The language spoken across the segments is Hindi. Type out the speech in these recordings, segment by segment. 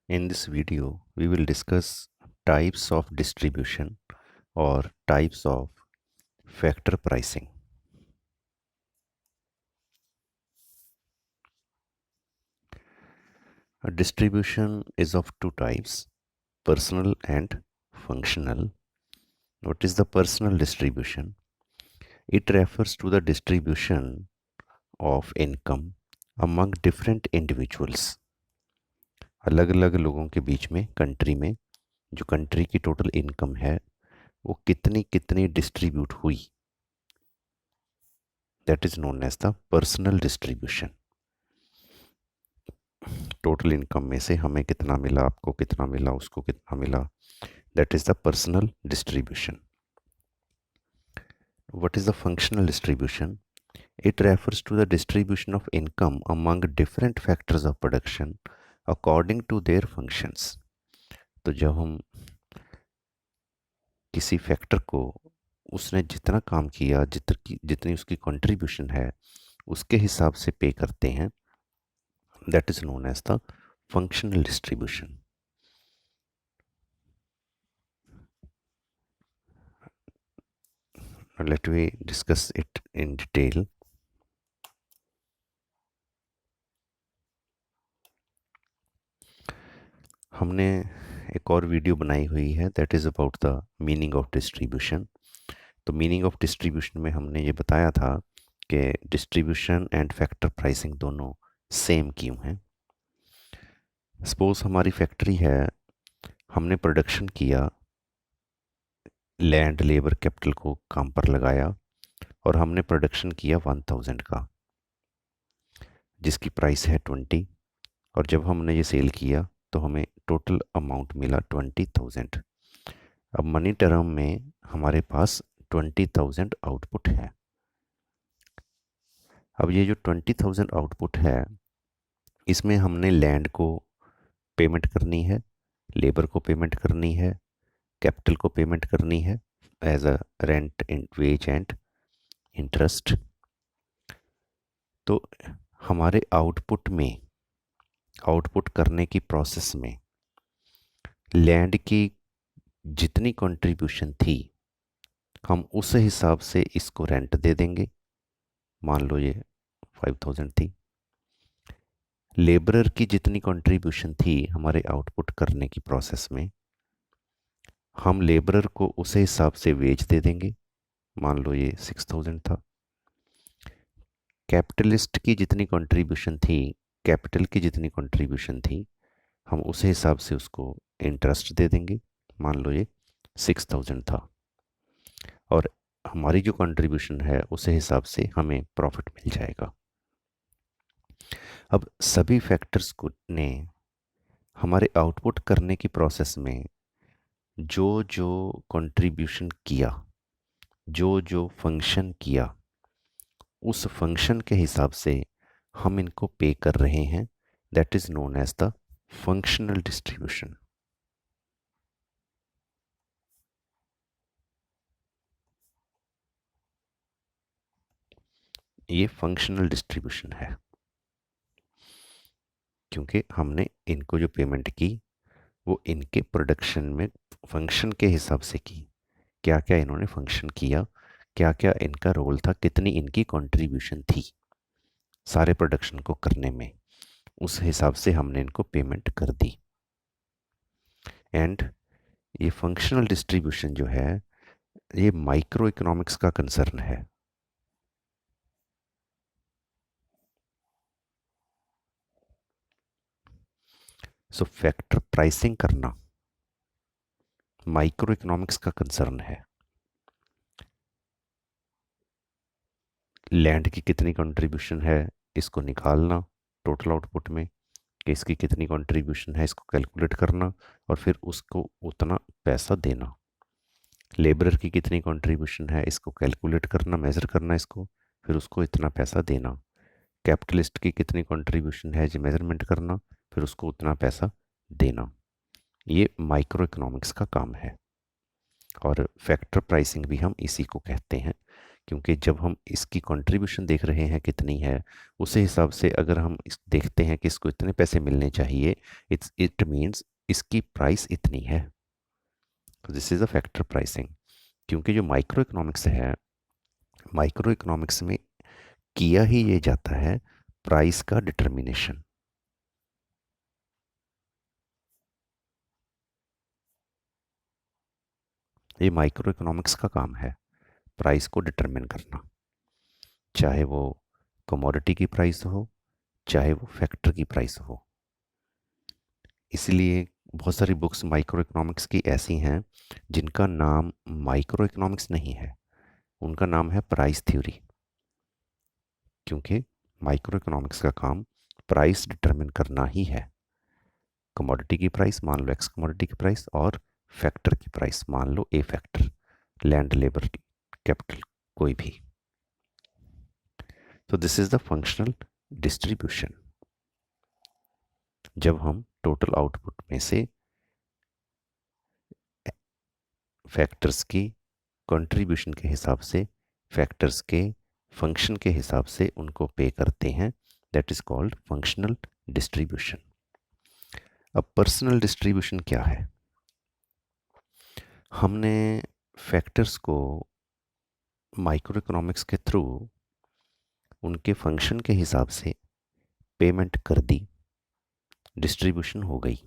In this video, we will discuss types of distribution or types of factor pricing. A distribution is of two types, personal and functional. What is the personal distribution? It refers to the distribution of income among different individuals. अलग अलग लोगों के बीच में कंट्री में जो कंट्री की टोटल इनकम है वो कितनी कितनी डिस्ट्रीब्यूट हुई, that is known as the personal distribution. Total income में से हमें कितना मिला, आपको कितना मिला, उसको कितना मिला, that is the personal distribution. What is the functional distribution? It refers to the distribution of income among different factors of production according to their functions. तो जब हम किसी फैक्टर को उसने जितना काम किया, जितनी उसकी कंट्रीब्यूशन है उसके हिसाब से पे करते हैं, that is known as the functional distribution. Let me discuss it in detail. हमने एक और वीडियो बनाई हुई है that is about the meaning of distribution. तो मीनिंग ऑफ डिस्ट्रीब्यूशन में हमने ये बताया था कि डिस्ट्रीब्यूशन एंड फैक्टर प्राइसिंग दोनों सेम क्यों हैं. सपोज हमारी फैक्ट्री है, हमने प्रोडक्शन किया, लैंड लेबर कैपिटल को काम पर लगाया और हमने प्रोडक्शन किया 1000 का जिसकी प्राइस है 20, और जब हमने ये सेल किया तो हमें टोटल अमाउंट मिला 20,000. अब मनी टर्म में हमारे पास 20,000 आउटपुट है. अब ये जो 20,000 आउटपुट है इसमें हमने लैंड को पेमेंट करनी है, लेबर को पेमेंट करनी है, कैपिटल को पेमेंट करनी है as a rent and wage and interest. तो हमारे आउटपुट करने की प्रोसेस में लैंड की जितनी कंट्रीब्यूशन थी हम उस हिसाब से इसको रेंट दे देंगे. मान लो ये 5,000 थी. लेबरर की जितनी कंट्रीब्यूशन थी हमारे आउटपुट करने की प्रोसेस में हम लेबरर को उस हिसाब से वेज दे देंगे. मान लो ये 6,000 था. कैपिटलिस्ट की जितनी कंट्रीब्यूशन थी, कैपिटल की जितनी कंट्रीब्यूशन थी हम उस हिसाब से उसको इंटरेस्ट दे देंगे. मान लो ये 6,000 था और हमारी जो कंट्रीब्यूशन है उस हिसाब से हमें प्रॉफिट मिल जाएगा. अब सभी फैक्टर्स को ने हमारे आउटपुट करने की प्रोसेस में जो जो कंट्रीब्यूशन किया, जो जो फंक्शन किया, उस फंक्शन के हिसाब से हम इनको पे कर रहे हैं. That is known as the functional distribution. ये फंक्शनल डिस्ट्रीब्यूशन है क्योंकि हमने इनको जो पेमेंट की वो इनके प्रोडक्शन में फंक्शन के हिसाब से की. क्या क्या इन्होंने फंक्शन किया, क्या क्या इनका रोल था, कितनी इनकी कंट्रीब्यूशन थी सारे प्रोडक्शन को करने में, उस हिसाब से हमने इनको पेमेंट कर दी. एंड ये फंक्शनल डिस्ट्रीब्यूशन जो है ये माइक्रो इकोनॉमिक्स का कंसर्न है. सो फैक्टर प्राइसिंग करना माइक्रो इकोनॉमिक्स का कंसर्न है. लैंड की कितनी कंट्रीब्यूशन है इसको निकालना टोटल आउटपुट में, कि इसकी कितनी कंट्रीब्यूशन है इसको कैलकुलेट करना और फिर उसको उतना पैसा देना. लेबरर की कितनी कंट्रीब्यूशन है इसको कैलकुलेट करना, मेज़र करना इसको, फिर उसको इतना पैसा देना. कैपिटलिस्ट की कितनी कंट्रीब्यूशन है ये मेज़रमेंट करना, फिर उसको उतना पैसा देना. ये माइक्रो इकोनॉमिक्स का काम है और फैक्टर प्राइसिंग भी हम इसी को कहते हैं क्योंकि जब हम इसकी कंट्रीब्यूशन देख रहे हैं कितनी है, उसी हिसाब से अगर हम इस देखते हैं कि इसको इतने पैसे मिलने चाहिए, इट मीन्स इसकी प्राइस इतनी है। तो this is a factor pricing. क्योंकि जो माइक्रो इकोनॉमिक्स है, माइक्रो इकोनॉमिक्स में किया ही ये जाता है प्राइस का डिटर्मिनेशन। ये माइक्रो इकोनॉमिक्स का काम है, प्राइस को डिटरमिन करना, चाहे वो कमोडिटी की प्राइस हो, चाहे वो फैक्टर की प्राइस हो। इसलिए बहुत सारी बुक्स माइक्रो इकोनॉमिक्स की ऐसी हैं जिनका नाम माइक्रो इकोनॉमिक्स नहीं है, उनका नाम है प्राइस थ्योरी। क्योंकि माइक्रो इकोनॉमिक्स का काम प्राइस डिटरमिन करना ही है। कमोडिटी की प्राइस मान लो एक्स कमोडिटी की प्राइस, और फैक्टर की प्राइस मान लो ए फैक्टर, लैंड लेबर कैपिटल कोई भी। तो this is the functional distribution. जब हम टोटल आउटपुट में से फैक्टर्स की कंट्रीब्यूशन के हिसाब से, फैक्टर्स के फंक्शन के हिसाब से उनको पे करते हैं, that is called functional distribution. अब पर्सनल डिस्ट्रीब्यूशन क्या है? हमने फैक्टर्स को माइक्रो इकोनॉमिक्स के थ्रू उनके फंक्शन के हिसाब से पेमेंट कर दी, डिस्ट्रीब्यूशन हो गई।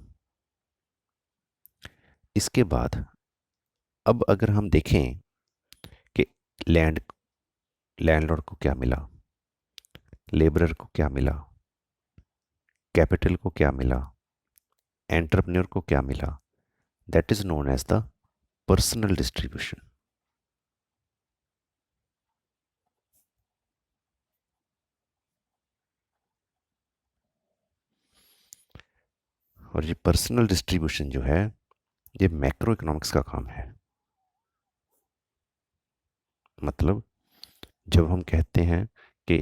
इसके बाद अब अगर हम देखें कि लैंडलॉर्ड को क्या मिला, लेबरर को क्या मिला, कैपिटल को क्या मिला, एंटरप्रेन्योर को क्या मिला, that is known as the personal distribution. और ये पर्सनल डिस्ट्रीब्यूशन जो है, ये मैक्रो इकोनॉमिक्स का काम है। मतलब जब हम कहते हैं कि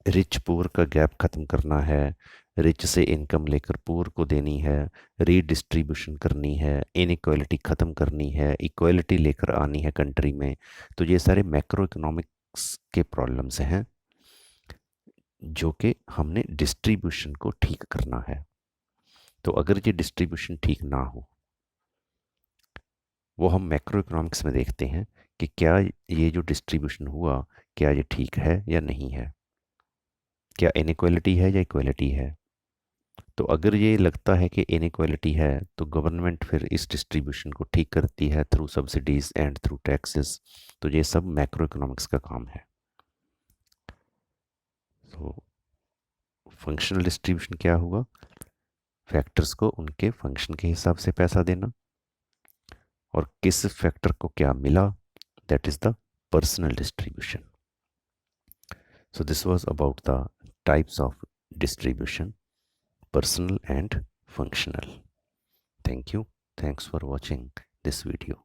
रिच पुअर का गैप खत्म करना है, रिच से इनकम लेकर पुअर को देनी है, रीडिस्ट्रीब्यूशन करनी है, इनइक्वालिटी ख़त्म करनी है, इक्वालिटी लेकर आनी है कंट्री में, तो ये सारे मैक्रो इकोनॉमिक्स के प्रॉब्लम्स हैं जो कि हमने डिस्ट्रीब्यूशन को ठीक करना है। तो अगर ये डिस्ट्रीब्यूशन ठीक ना हो, वो हम मैक्रो इकोनॉमिक्स में देखते हैं कि क्या ये जो डिस्ट्रीब्यूशन हुआ, क्या ये ठीक है या नहीं है, क्या इनइक्वालिटी है या इक्वालिटी है। तो अगर ये लगता है कि इनइक्वालिटी है, तो गवर्नमेंट फिर इस डिस्ट्रीब्यूशन को ठीक करती है through subsidies and through taxes. तो ये सब मैक्रो इकोनॉमिक्स का काम है। तो फंक्शनल डिस्ट्रीब्यूशन क्या हुआ? फैक्टर्स को उनके फंक्शन के हिसाब से पैसा देना, और किस फैक्टर को क्या मिला, that is the personal distribution. So this was about the types of distribution, personal and functional. Thank you. Thanks for watching this video.